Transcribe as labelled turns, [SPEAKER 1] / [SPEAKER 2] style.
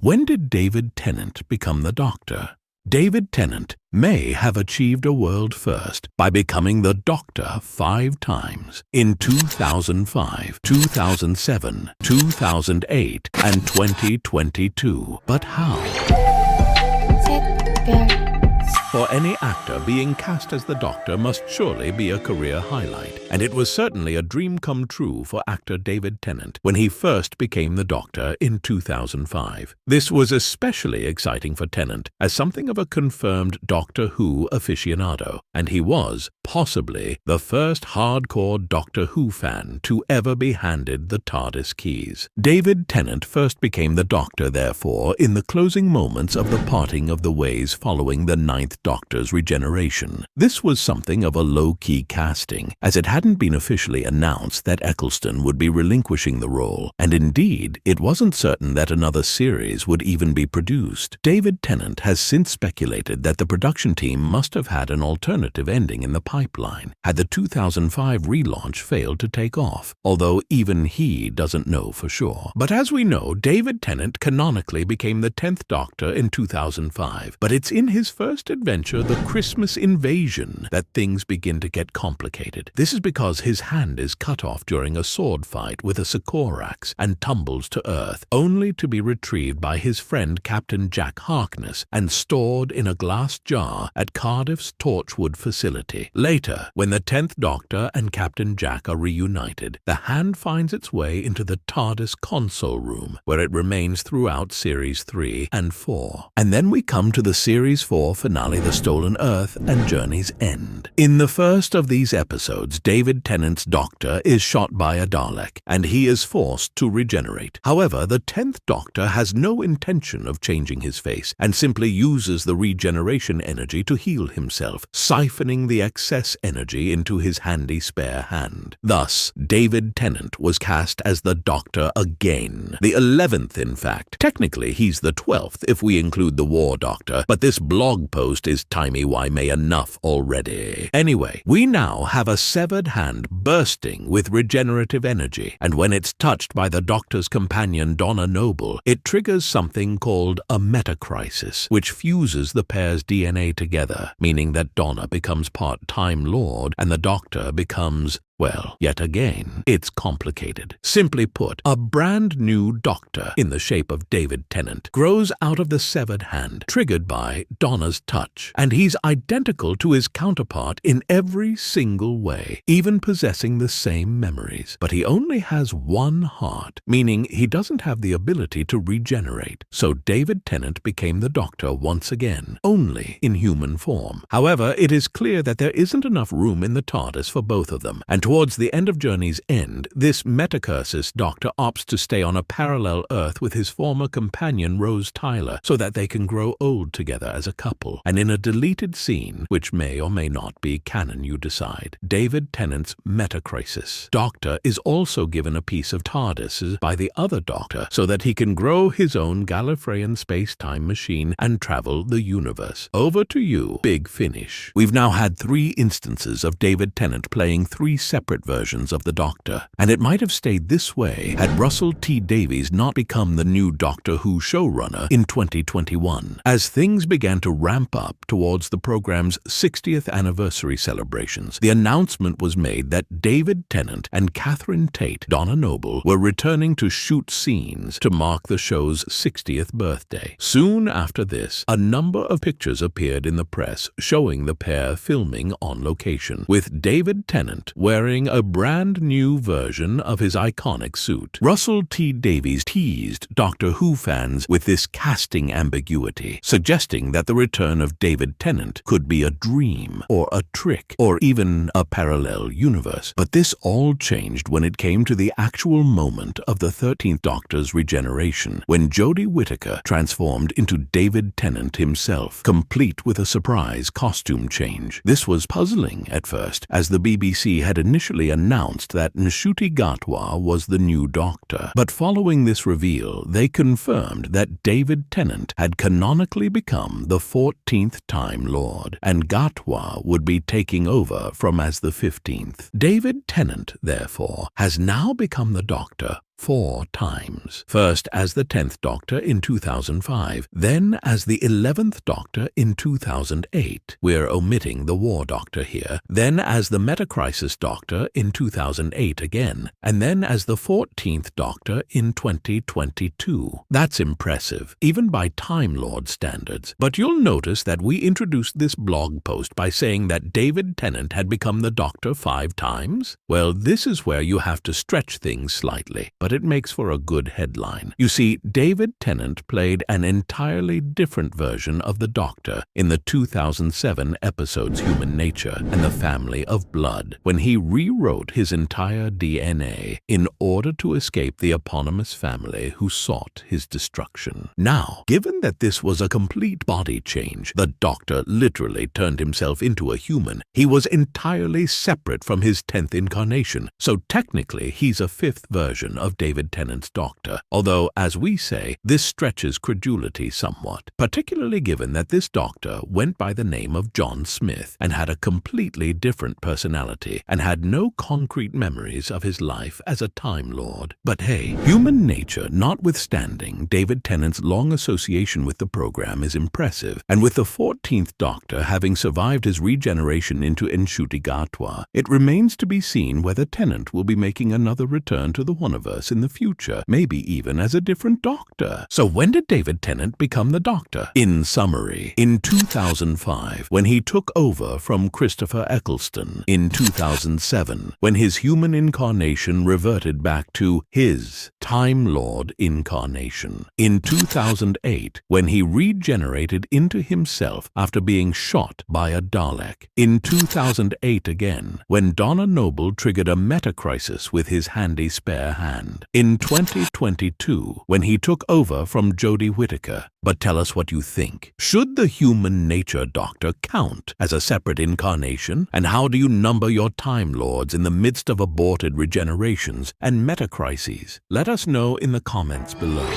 [SPEAKER 1] When did David Tennant become the Doctor? David Tennant may have achieved a world first by becoming the Doctor 5 times in 2005, 2007, 2008, and 2022. But how? For any actor, being cast as the Doctor must surely be a career highlight, and it was certainly a dream come true for actor David Tennant when he first became the Doctor in 2005. This was especially exciting for Tennant as something of a confirmed Doctor Who aficionado, and he was, possibly, the first hardcore Doctor Who fan to ever be handed the TARDIS keys. David Tennant first became the Doctor, therefore, in the closing moments of the parting of the ways following the 9th Doctor's Regeneration. This was something of a low-key casting, as it hadn't been officially announced that Eccleston would be relinquishing the role, and indeed, it wasn't certain that another series would even be produced. David Tennant has since speculated that the production team must have had an alternative ending in the pipeline had the 2005 relaunch failed to take off, although even he doesn't know for sure. But as we know, David Tennant canonically became the 10th Doctor in 2005, but it's in his first adventure, The Christmas Invasion, that things begin to get complicated. This is because his hand is cut off during a sword fight with a Sikorax and tumbles to Earth, only to be retrieved by his friend Captain Jack Harkness and stored in a glass jar at Cardiff's Torchwood facility. Later, when the 10th Doctor and Captain Jack are reunited, the hand finds its way into the TARDIS console room, where it remains throughout Series 3 and 4. And then we come to the Series 4 finale, The Stolen Earth and Journey's End. In the first of these episodes, David Tennant's Doctor is shot by a Dalek, and he is forced to regenerate. However, the 10th Doctor has no intention of changing his face, and simply uses the regeneration energy to heal himself, siphoning the excess energy into his handy spare hand. Thus, David Tennant was cast as the Doctor again. The 11th, in fact. Technically, he's the 12th if we include the War Doctor, but this blog post is timey-wimey enough already. Anyway, we now have a severed hand bursting with regenerative energy, and when it's touched by the Doctor's companion Donna Noble, it triggers something called a metacrisis, which fuses the pair's DNA together, meaning that Donna becomes part Time Lord and the Doctor becomes, well, yet again, it's complicated. Simply put, a brand new Doctor, in the shape of David Tennant, grows out of the severed hand, triggered by Donna's touch, and he's identical to his counterpart in every single way, even possessing the same memories. But he only has one heart, meaning he doesn't have the ability to regenerate. So David Tennant became the Doctor once again, only in human form. However, it is clear that there isn't enough room in the TARDIS for both of them, and towards the end of Journey's End, this metacursis Doctor opts to stay on a parallel Earth with his former companion Rose Tyler so that they can grow old together as a couple. And in a deleted scene, which may or may not be canon, you decide, David Tennant's metacrisis Doctor is also given a piece of TARDIS by the other Doctor so that he can grow his own Gallifreyan space-time machine and travel the universe. Over to you, Big Finish. We've now had 3 instances of David Tennant playing 3 separate versions of the Doctor, and it might have stayed this way had Russell T Davies not become the new Doctor Who showrunner in 2021. As things began to ramp up towards the program's 60th anniversary celebrations, the announcement was made that David Tennant and Catherine Tate, Donna Noble, were returning to shoot scenes to mark the show's 60th birthday. Soon after this, a number of pictures appeared in the press showing the pair filming on location, with David Tennant wearing a brand new version of his iconic suit. Russell T Davies teased Doctor Who fans with this casting ambiguity, suggesting that the return of David Tennant could be a dream, or a trick, or even a parallel universe. But this all changed when it came to the actual moment of the 13th Doctor's regeneration, when Jodie Whittaker transformed into David Tennant himself, complete with a surprise costume change. This was puzzling at first, as the BBC had initially announced that Nshuti Gatwa was the new Doctor. But following this reveal, they confirmed that David Tennant had canonically become the 14th Time Lord, and Gatwa would be taking over from as the 15th. David Tennant, therefore, has now become the Doctor 4 times. First as the 10th Doctor in 2005, then as the 11th Doctor in 2008. We're omitting the War Doctor here. Then as the Metacrisis Doctor in 2008 again, and then as the 14th Doctor in 2022. That's impressive, even by Time Lord standards. But you'll notice that we introduced this blog post by saying that David Tennant had become the Doctor 5 times? Well, this is where you have to stretch things slightly, but it makes for a good headline. You see, David Tennant played an entirely different version of the Doctor in the 2007 episodes Human Nature and the Family of Blood, when he rewrote his entire DNA in order to escape the eponymous family who sought his destruction. Now, given that this was a complete body change, the Doctor literally turned himself into a human. He was entirely separate from his 10th incarnation, so technically he's a 5th version of David Tennant's Doctor, although, as we say, this stretches credulity somewhat, particularly given that this Doctor went by the name of John Smith and had a completely different personality and had no concrete memories of his life as a Time Lord. But hey, human nature notwithstanding, David Tennant's long association with the program is impressive, and with the 14th Doctor having survived his regeneration into Enshuti-Gatwa, it remains to be seen whether Tennant will be making another return to the Woniverse in the future, maybe even as a different Doctor. So when did David Tennant become the Doctor? In summary, in 2005, when he took over from Christopher Eccleston. In 2007, when his human incarnation reverted back to his Time Lord incarnation. In 2008, when he regenerated into himself after being shot by a Dalek. In 2008 again, when Donna Noble triggered a meta-crisis with his handy spare hand. In 2022, when he took over from Jodie Whittaker. But tell us what you think. Should the Human Nature Doctor count as a separate incarnation? And how do you number your Time Lords in the midst of aborted regenerations and meta-crises? Let us know in the comments below.